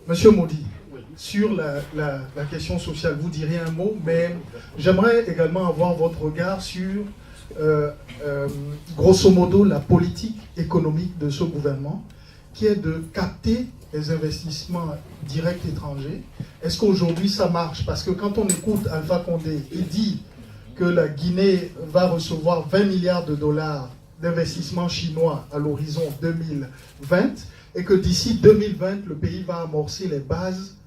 Monsieur Modi, sur la question sociale, vous diriez un mot, mais j'aimerais également avoir votre regard sur, grosso modo, la politique économique de ce gouvernement, qui est de capter les investissements directs étrangers. Est-ce qu'aujourd'hui ça marche? Parce que quand on écoute Alpha Condé, il dit que la Guinée va recevoir 20 milliards de dollars d'investissements chinois à l'horizon 2020 et que d'ici 2020, le pays va amorcer les bases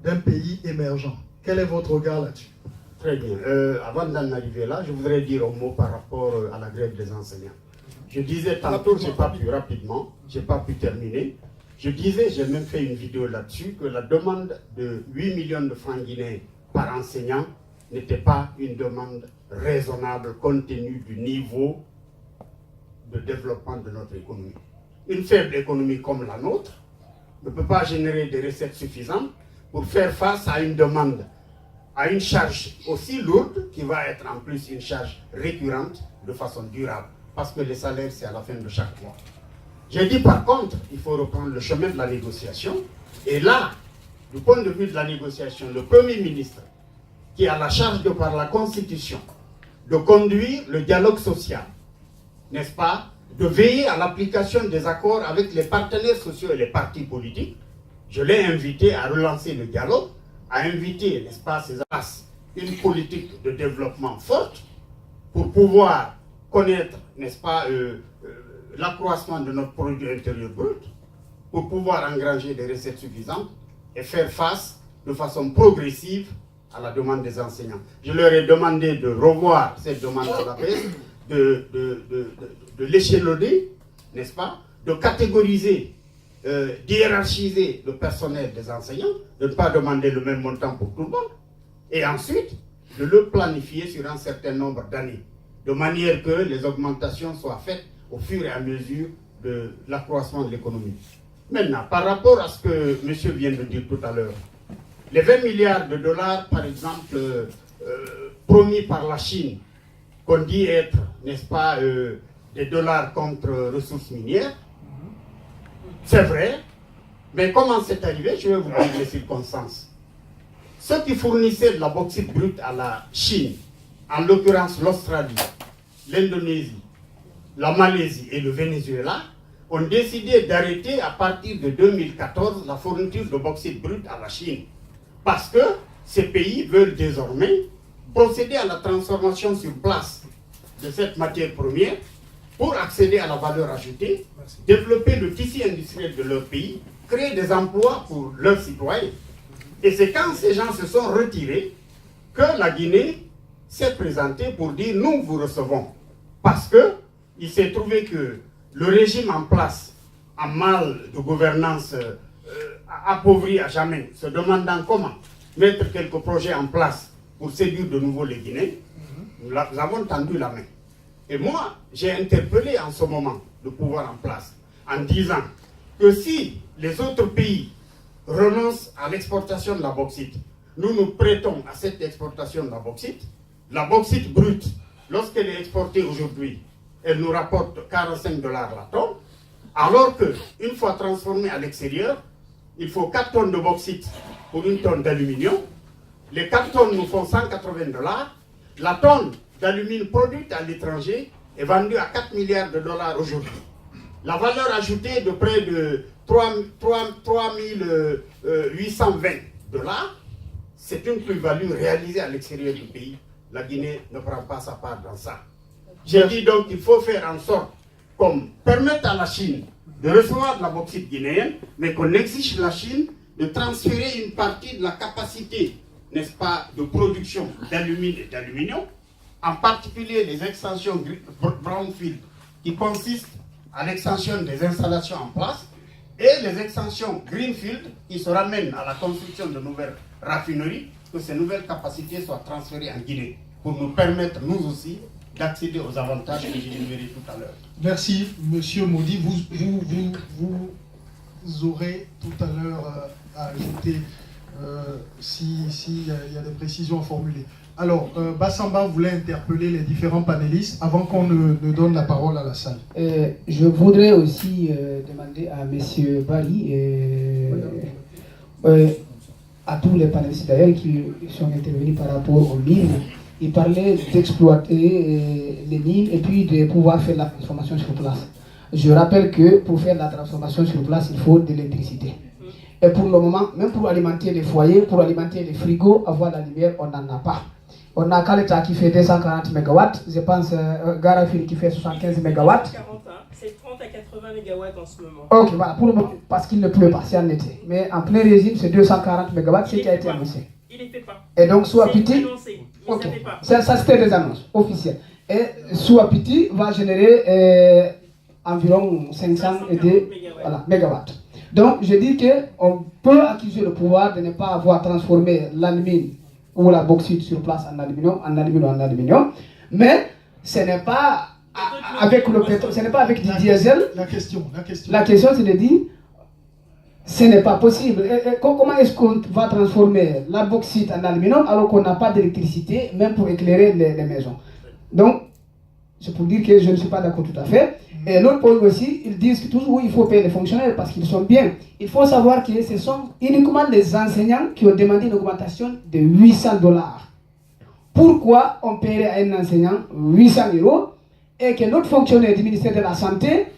d'un pays émergent. Quel est votre regard là-dessus? Très bien. Avant d'en arriver là, je voudrais dire un mot par rapport à la grève des enseignants. Je disais tantôt, je n'ai pas pu terminer. Je disais, j'ai même fait une vidéo là-dessus, que la demande de 8 millions de francs guinéens par enseignant n'était pas une demande raisonnable compte tenu du niveau de développement de notre économie. Une faible économie comme la nôtre ne peut pas générer des recettes suffisantes pour faire face à une demande, à une charge aussi lourde qui va être en plus une charge récurrente de façon durable, parce que les salaires, c'est à la fin de chaque mois. J'ai dit par contre, il faut reprendre le chemin de la négociation. Et là, du point de vue de la négociation, le Premier ministre, qui a la charge de par la Constitution, de conduire le dialogue social, n'est-ce pas, de veiller à l'application des accords avec les partenaires sociaux et les partis politiques, je l'ai invité à relancer le dialogue, à inviter, n'est-ce pas, ces asses, une politique de développement forte pour pouvoir connaître, n'est-ce pas, l'accroissement de notre produit intérieur brut, pour pouvoir engranger des recettes suffisantes et faire face de façon progressive à la demande des enseignants. Je leur ai demandé de revoir cette demande à la baisse, de l'échelonner, n'est-ce pas, de catégoriser, d'hiérarchiser le personnel des enseignants, de ne pas demander le même montant pour tout le monde, et ensuite de le planifier sur un certain nombre d'années, de manière que les augmentations soient faites au fur et à mesure de l'accroissement de l'économie. Maintenant, par rapport à ce que monsieur vient de dire tout à l'heure, les 20 milliards de dollars, par exemple, promis par la Chine, qu'on dit être, n'est-ce pas, des dollars contre ressources minières, c'est vrai, mais comment c'est arrivé? Je vais vous dire les circonstances. Ceux qui fournissaient de la bauxite brute à la Chine, en l'occurrence l'Australie, l'Indonésie, la Malaisie et le Venezuela, ont décidé d'arrêter à partir de 2014 la fourniture de bauxite brute à la Chine. Parce que ces pays veulent désormais procéder à la transformation sur place de cette matière première pour accéder à la valeur ajoutée, développer le tissu industriel de leur pays, créer des emplois pour leurs citoyens. Et c'est quand ces gens se sont retirés que la Guinée s'est présentée pour dire « nous vous recevons ». Parce qu'il s'est trouvé que le régime en place, en mal de gouvernance, appauvri à jamais, se demandant comment mettre quelques projets en place pour séduire de nouveau les Guinéens, nous avons tendu la main. Et moi, j'ai interpellé en ce moment le pouvoir en place en disant que si les autres pays renoncent à l'exportation de la bauxite, nous nous prêtons à cette exportation de la bauxite brute, lorsqu'elle est exportée aujourd'hui, elle nous rapporte 45 $ la tonne, alors qu'une fois transformée à l'extérieur, il faut 4 tonnes de bauxite pour une tonne d'aluminium. Les 4 tonnes nous font 180 $. La tonne d'alumine produite à l'étranger est vendue à 4 milliards de dollars aujourd'hui. La valeur ajoutée est de près de 3 820 $, c'est une plus-value réalisée à l'extérieur du pays. La Guinée ne prend pas sa part dans ça. J'ai dit donc qu'il faut faire en sorte qu'on permette à la Chine de recevoir de la bauxite guinéenne, mais qu'on exige de la Chine de transférer une partie de la capacité, n'est-ce pas, de production d'alumine et d'aluminium, en particulier les extensions brownfield qui consistent à l'extension des installations en place et les extensions greenfield qui se ramènent à la construction de nouvelles raffineries, que ces nouvelles capacités soient transférées en Guinée pour nous permettre, nous aussi, d'accéder aux avantages que j'ai énumérés tout à l'heure. Merci, Monsieur Modi. Vous aurez tout à l'heure à ajouter s'il y a des précisions à formuler. Alors, Bassamba voulait interpeller les différents panélistes avant qu'on ne donne la parole à la salle. Je voudrais aussi demander à Monsieur Bali à tous les panélistes d'ailleurs qui sont intervenus par rapport aux mines. Ils parlaient d'exploiter les mines et puis de pouvoir faire la transformation sur place. Je rappelle que pour faire la transformation sur place, il faut de l'électricité. Et pour le moment, même pour alimenter les foyers, pour alimenter les frigos, avoir la lumière, on n'en a pas. On a Kaleta qui fait 240 MW, je pense Garafil qui fait 75 MW. C'est 30 à 80 MW en ce moment. Ok, voilà, pour le moment, parce qu'il ne pleut pas, c'est en été. Mais en plein régime, c'est 240 MW, ce qui a été annoncé. Il ne fait pas. Et donc, sous Apiti, ok, ça c'était des annonces officielles. Et sous Apiti va générer environ 500 mégawatts. Donc, je dis qu'on peut accuser le pouvoir de ne pas avoir transformé l'alumine ou la bauxite sur place en aluminium, mais ce n'est pas avec le pétrole, ce n'est pas avec du diesel. La question c'est de dire, ce n'est pas possible. Comment est-ce qu'on va transformer la bauxite en aluminium alors qu'on n'a pas d'électricité, même pour éclairer les maisons? Donc, c'est pour dire que je ne suis pas d'accord tout à fait. Et l'autre point aussi, ils disent que toujours il faut payer les fonctionnaires parce qu'ils sont bien. Il faut savoir que ce sont uniquement les enseignants qui ont demandé une augmentation de $800. Pourquoi on paierait à un enseignant 800 € et que l'autre fonctionnaire du ministère de la Santé,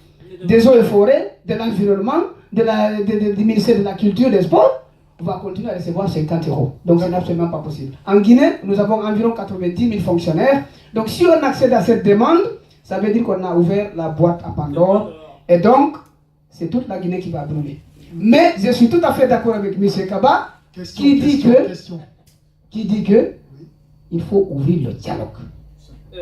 des Eaux et Forêts, de l'Environnement, du ministère de la Culture et des Sports va continuer à recevoir 50 €. Donc ce n'est absolument pas possible. En Guinée, nous avons environ 90 000 fonctionnaires. Donc si on accède à cette demande, ça veut dire qu'on a ouvert la boîte à Pandore. Et donc, c'est toute la Guinée qui va brûler. Mais je suis tout à fait d'accord avec M. Kaba qui dit que il faut ouvrir le dialogue.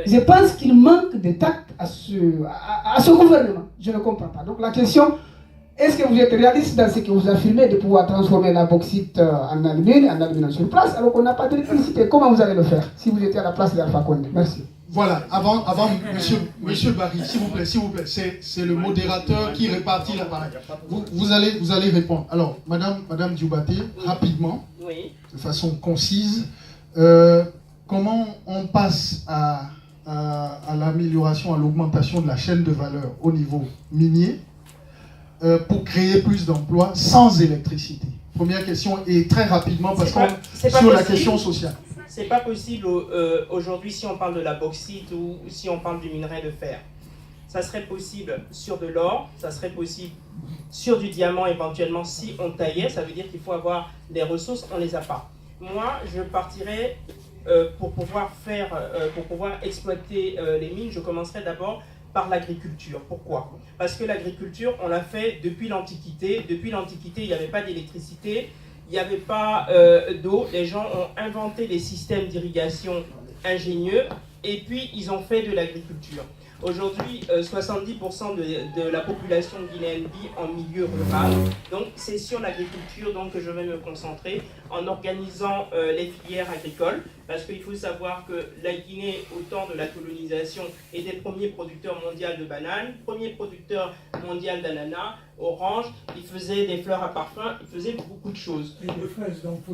Je pense qu'il manque de tact à ce gouvernement. Je ne comprends pas. Donc la question, est-ce que vous êtes réaliste dans ce que vous affirmez de pouvoir transformer la bauxite en aluminium sur place alors qu'on n'a pas d'électricité? Comment vous allez le faire si vous étiez à la place d'Alpha Condé? Merci. Voilà, avant monsieur Barry, s'il vous plaît, c'est le modérateur qui répartit la parole. Vous allez répondre. Alors, Madame Dioubaté, rapidement, de façon concise, comment on passe à l'amélioration, à l'augmentation de la chaîne de valeur au niveau minier pour créer plus d'emplois sans électricité? Première question, et très rapidement, parce qu'on sur la question sociale. C'est pas possible aujourd'hui si on parle de la bauxite ou si on parle du minerai de fer. Ça serait possible sur de l'or, ça serait possible sur du diamant éventuellement si on taillait. Ça veut dire qu'il faut avoir des ressources, on les a pas. Moi, je partirais pour pouvoir exploiter les mines. Je commencerai d'abord par l'agriculture. Pourquoi? Parce que l'agriculture, on l'a fait depuis l'Antiquité. Depuis l'Antiquité, il n'y avait pas d'électricité. Il n'y avait pas d'eau, les gens ont inventé des systèmes d'irrigation ingénieux et puis ils ont fait de l'agriculture. Aujourd'hui, 70% de la population guinéenne vit en milieu rural, donc c'est sur l'agriculture que je vais me concentrer en organisant les filières agricoles, parce qu'il faut savoir que la Guinée, au temps de la colonisation, était le premier producteur mondial de bananes, premier producteur mondial d'ananas, orange, il faisait des fleurs à parfum, il faisait beaucoup de choses.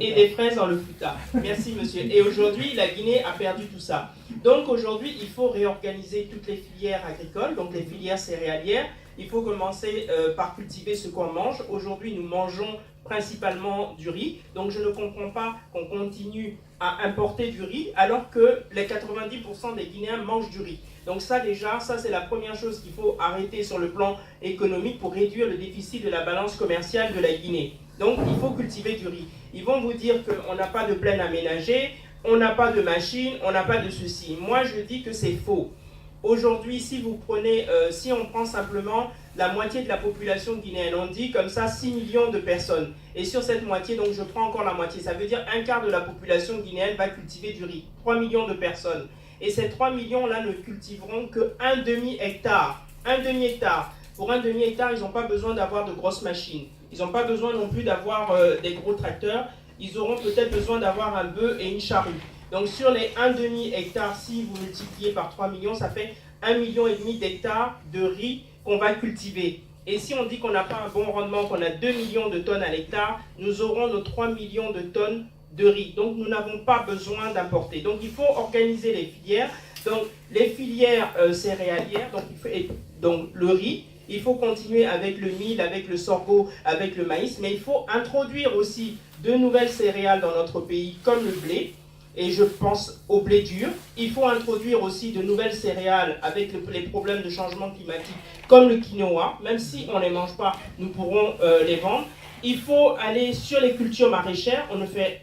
Et des fraises dans le Fouta. Merci monsieur. Et aujourd'hui, la Guinée a perdu tout ça. Donc aujourd'hui, il faut réorganiser toutes les filières agricoles, donc les filières céréalières. Il faut commencer par cultiver ce qu'on mange. Aujourd'hui, nous mangeons principalement du riz. Donc je ne comprends pas qu'on continue à importer du riz alors que les 90% des Guinéens mangent du riz. Donc ça déjà, ça c'est la première chose qu'il faut arrêter sur le plan économique pour réduire le déficit de la balance commerciale de la Guinée. Donc il faut cultiver du riz. Ils vont vous dire qu'on n'a pas de plaine aménagée, on n'a pas de machine, on n'a pas de ceci. Moi je dis que c'est faux. Aujourd'hui, si vous prenez, si on prend simplement la moitié de la population guinéenne, on dit comme ça 6 millions de personnes. Et sur cette moitié, donc je prends encore la moitié, ça veut dire un quart de la population guinéenne va cultiver du riz. 3 millions de personnes. Et ces 3 millions-là ne cultiveront qu'un demi-hectare. Un demi-hectare. Pour un demi-hectare, ils n'ont pas besoin d'avoir de grosses machines. Ils n'ont pas besoin non plus d'avoir des gros tracteurs. Ils auront peut-être besoin d'avoir un bœuf et une charrue. Donc sur les 1 demi-hectare, si vous multipliez par 3 millions, ça fait 1,5 million d'hectares de riz qu'on va cultiver. Et si on dit qu'on n'a pas un bon rendement, qu'on a 2 millions de tonnes à l'hectare, nous aurons nos 3 millions de tonnes de riz. Donc nous n'avons pas besoin d'importer. Donc il faut organiser les filières. Donc les filières céréalières, donc le riz, Il faut continuer avec le mil, avec le sorgho, avec le maïs, mais il faut introduire aussi de nouvelles céréales dans notre pays, comme le blé. Et je pense au blé dur. Il faut introduire aussi de nouvelles céréales avec les problèmes de changement climatique, comme le quinoa. Même si on ne les mange pas, nous pourrons les vendre. Il faut aller sur les cultures maraîchères.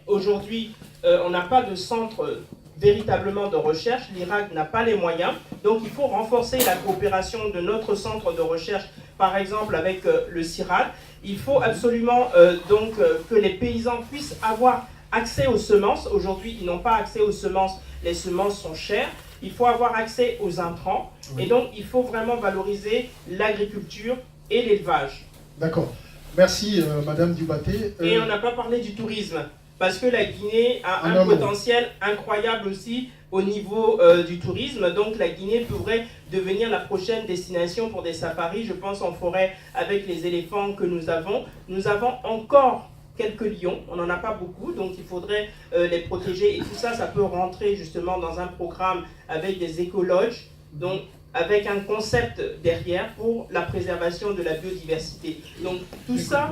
Aujourd'hui, on n'a pas de centre véritablement de recherche. L'Irak n'a pas les moyens. Donc il faut renforcer la coopération de notre centre de recherche, par exemple avec le CIRAD. Il faut absolument que les paysans puissent avoir accès aux semences. Aujourd'hui, ils n'ont pas accès aux semences. Les semences sont chères. Il faut avoir accès aux intrants. Et donc, il faut vraiment valoriser l'agriculture et l'élevage. D'accord. Merci, Madame Dubaté. Et on n'a pas parlé du tourisme, parce que la Guinée a un potentiel incroyable aussi au niveau du tourisme. Donc, la Guinée pourrait devenir la prochaine destination pour des safaris. Je pense en forêt avec les éléphants que nous avons. Nous avons encore quelques lions, on n'en a pas beaucoup, donc il faudrait les protéger. Et tout ça, ça peut rentrer justement dans un programme avec des écologes, donc avec un concept derrière pour la préservation de la biodiversité. Donc tout ça...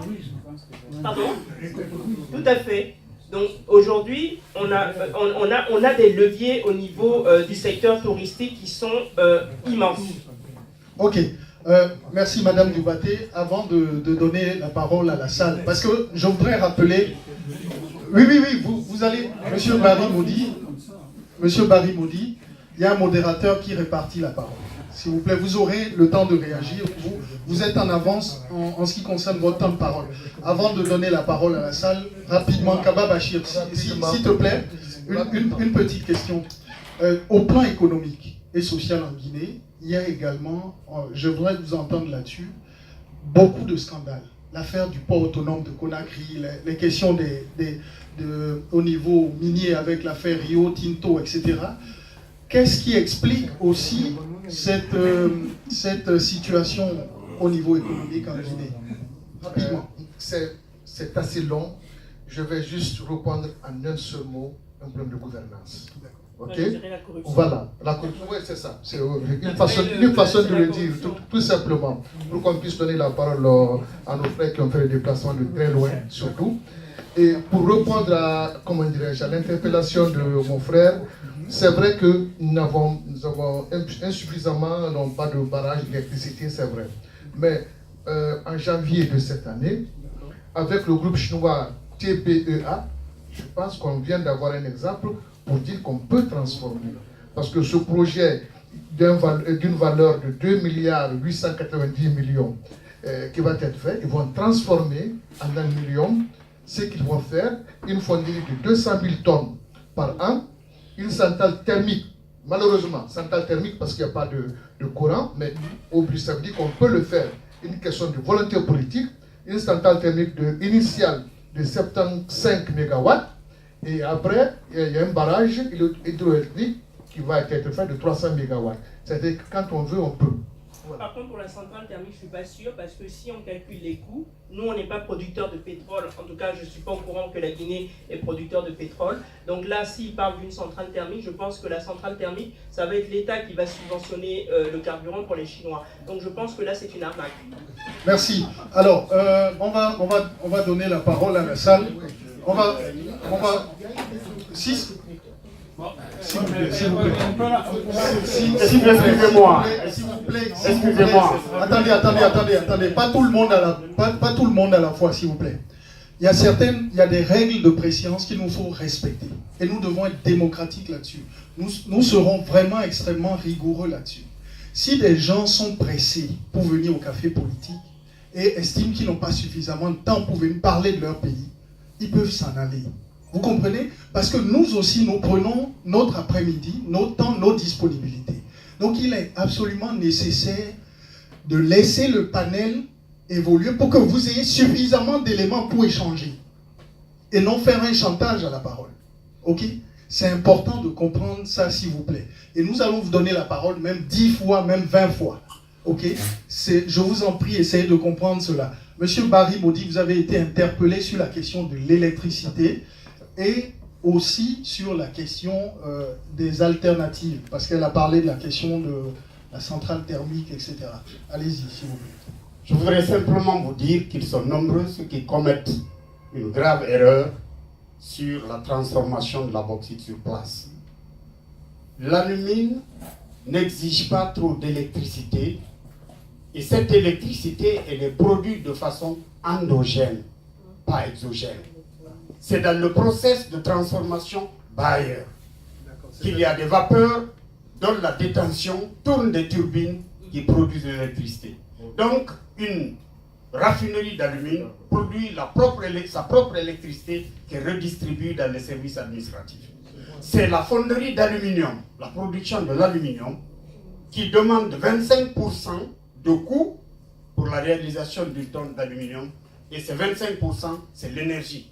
Pardon ? Tout à fait. Donc aujourd'hui, on a des leviers au niveau du secteur touristique qui sont immenses. Ok. Merci Madame Dubaté. Avant de donner la parole à la salle, parce que je voudrais rappeler... Oui, vous allez... Monsieur Barry Maudit, il y a un modérateur qui répartit la parole. S'il vous plaît, vous aurez le temps de réagir. Vous êtes en avance en ce qui concerne votre temps de parole. Avant de donner la parole à la salle, rapidement, Kaba Bachir, s'il te plaît, une petite question. Au plan économique et social en Guinée, il y a également, je voudrais vous entendre là-dessus, beaucoup de scandales. L'affaire du port autonome de Conakry, les questions au niveau minier avec l'affaire Rio Tinto, etc. Qu'est-ce qui explique aussi cette situation au niveau économique en Guinée? Rapidement. C'est assez long. Je vais juste répondre en un seul mot, un problème de gouvernance. Ok? Voilà, la corruption, oui, c'est ça. C'est une façon de le dire, tout simplement, pour qu'on puisse donner la parole à nos frères qui ont fait le déplacement de très loin, surtout. Et pour répondre à, comment dirais-je, à l'interpellation de mon frère, c'est vrai que nous avons insuffisamment, non pas de barrage d'électricité, c'est vrai. Mais en janvier de cette année, avec le groupe chinois TBEA, je pense qu'on vient d'avoir un exemple pour dire qu'on peut transformer. Parce que ce projet d'une valeur de 2 milliards 890 millions qui va être fait, ils vont transformer en 1 million ce qu'ils vont faire, une fonderie de 200 000 tonnes par an, une centrale thermique, malheureusement, centrale thermique parce qu'il n'y a pas de courant, mais au plus ça veut dire qu'on peut le faire. Une question de volonté politique, une centrale thermique initiale de 75 MW, et après, il y a un barrage hydroélectrique qui va être fait de 300 MW. C'est-à-dire que quand on veut, on peut. Voilà. Par contre, pour la centrale thermique, je ne suis pas sûr, parce que si on calcule les coûts, nous, on n'est pas producteur de pétrole. En tout cas, je ne suis pas au courant que la Guinée est producteur de pétrole. Donc là, s'il parle d'une centrale thermique, je pense que la centrale thermique, ça va être l'État qui va subventionner le carburant pour les Chinois. Donc je pense que là, c'est une arnaque. Merci. Alors, on va donner la parole à la salle. On va... S'il vous plaît. Excusez-moi. Excusez-moi. Attendez. Pas tout le monde à la fois, s'il vous plaît. Il y a des règles de préséance qu'il nous faut respecter. Et nous devons être démocratiques là-dessus. Nous serons vraiment extrêmement rigoureux là-dessus. Si des gens sont pressés pour venir au café politique et estiment qu'ils n'ont pas suffisamment de temps pour venir parler de leur pays, ils peuvent s'en aller. Vous comprenez? Parce que nous aussi, nous prenons notre après-midi, notre temps, nos disponibilités. Donc il est absolument nécessaire de laisser le panel évoluer pour que vous ayez suffisamment d'éléments pour échanger. Et non faire un chantage à la parole. Ok? C'est important de comprendre ça, s'il vous plaît. Et nous allons vous donner la parole même 10 fois, même 20 fois. Ok? Je vous en prie, essayez de comprendre cela. Monsieur Barry Maudit, vous avez été interpellé sur la question de l'électricité et aussi sur la question des alternatives, parce qu'elle a parlé de la question la centrale thermique, etc. Allez-y, s'il vous plaît. Je voudrais simplement vous dire qu'ils sont nombreux ceux qui commettent une grave erreur sur la transformation de la bauxite sur place. L'alumine n'exige pas trop d'électricité et cette électricité, elle est produite de façon endogène, pas exogène. C'est dans le process de transformation Bayer qu'il y a des vapeurs dont la détention tourne des turbines qui produisent de l'électricité. Donc, une raffinerie d'alumine produit sa propre électricité qui est redistribuée dans les services administratifs. C'est la fonderie d'aluminium, la production de l'aluminium, qui demande 25% de coût pour la réalisation d'une tonne d'aluminium. Et ces 25%, c'est l'énergie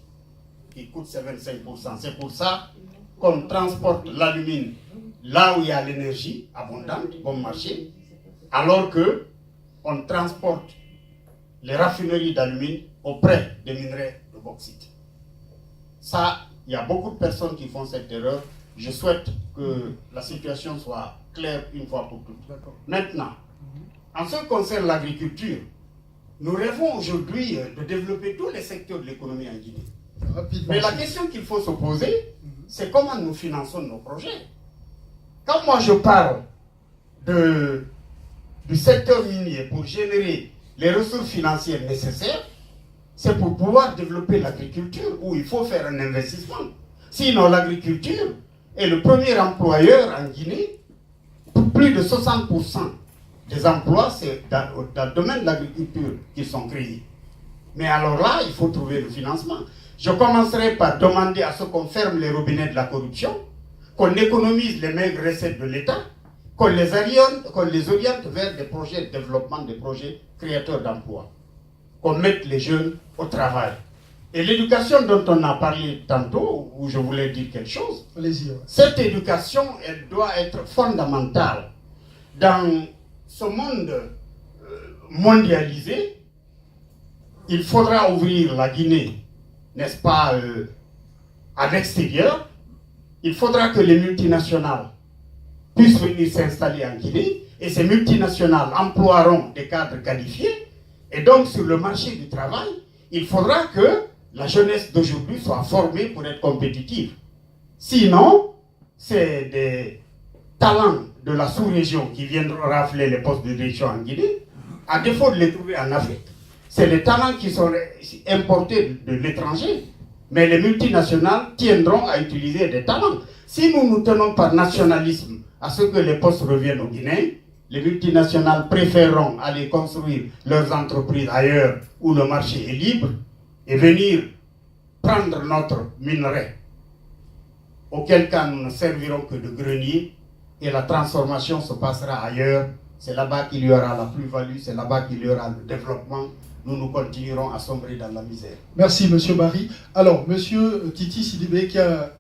qui coûte ces 25%. C'est pour ça qu'on transporte l'alumine là où il y a l'énergie abondante, bon marché, alors que on transporte les raffineries d'alumine auprès des minerais de bauxite. Ça, il y a beaucoup de personnes qui font cette erreur. Je souhaite que la situation soit claire une fois pour toutes. Maintenant, en ce qui concerne l'agriculture, nous rêvons aujourd'hui de développer tous les secteurs de l'économie en Guinée. Mais la question qu'il faut se poser, c'est comment nous finançons nos projets. Quand moi je parle du secteur minier pour générer les ressources financières nécessaires, c'est pour pouvoir développer l'agriculture où il faut faire un investissement. Sinon, l'agriculture est le premier employeur en Guinée. Plus de 60% des emplois, c'est dans le domaine de l'agriculture qu'ils sont créés. Mais alors là, il faut trouver le financement. Je commencerai par demander à ce qu'on ferme les robinets de la corruption, qu'on économise les maigres recettes de l'État, qu'on les oriente vers des projets de développement, des projets créateurs d'emplois, qu'on mette les jeunes au travail. Et l'éducation dont on a parlé tantôt, où je voulais dire quelque chose, cette éducation, elle doit être fondamentale. Dans ce monde mondialisé, il faudra ouvrir la Guinée, n'est-ce pas, à l'extérieur. Il faudra que les multinationales puissent venir s'installer en Guinée et ces multinationales emploieront des cadres qualifiés. Et donc, sur le marché du travail, il faudra que la jeunesse d'aujourd'hui soit formée pour être compétitive. Sinon, c'est des talents de la sous-région qui viendront rafler les postes de direction en Guinée, à défaut de les trouver en Afrique. C'est les talents qui sont importés de l'étranger. Mais les multinationales tiendront à utiliser des talents. Si nous nous tenons par nationalisme à ce que les postes reviennent aux Guinéens, les multinationales préféreront aller construire leurs entreprises ailleurs où le marché est libre et venir prendre notre minerai. Auquel cas nous ne servirons que de grenier et la transformation se passera ailleurs. C'est là-bas qu'il y aura la plus-value, c'est là-bas qu'il y aura le développement. Nous continuerons à sombrer dans la misère. Merci, M. Barry. Alors, M. Titi Sidibé qui a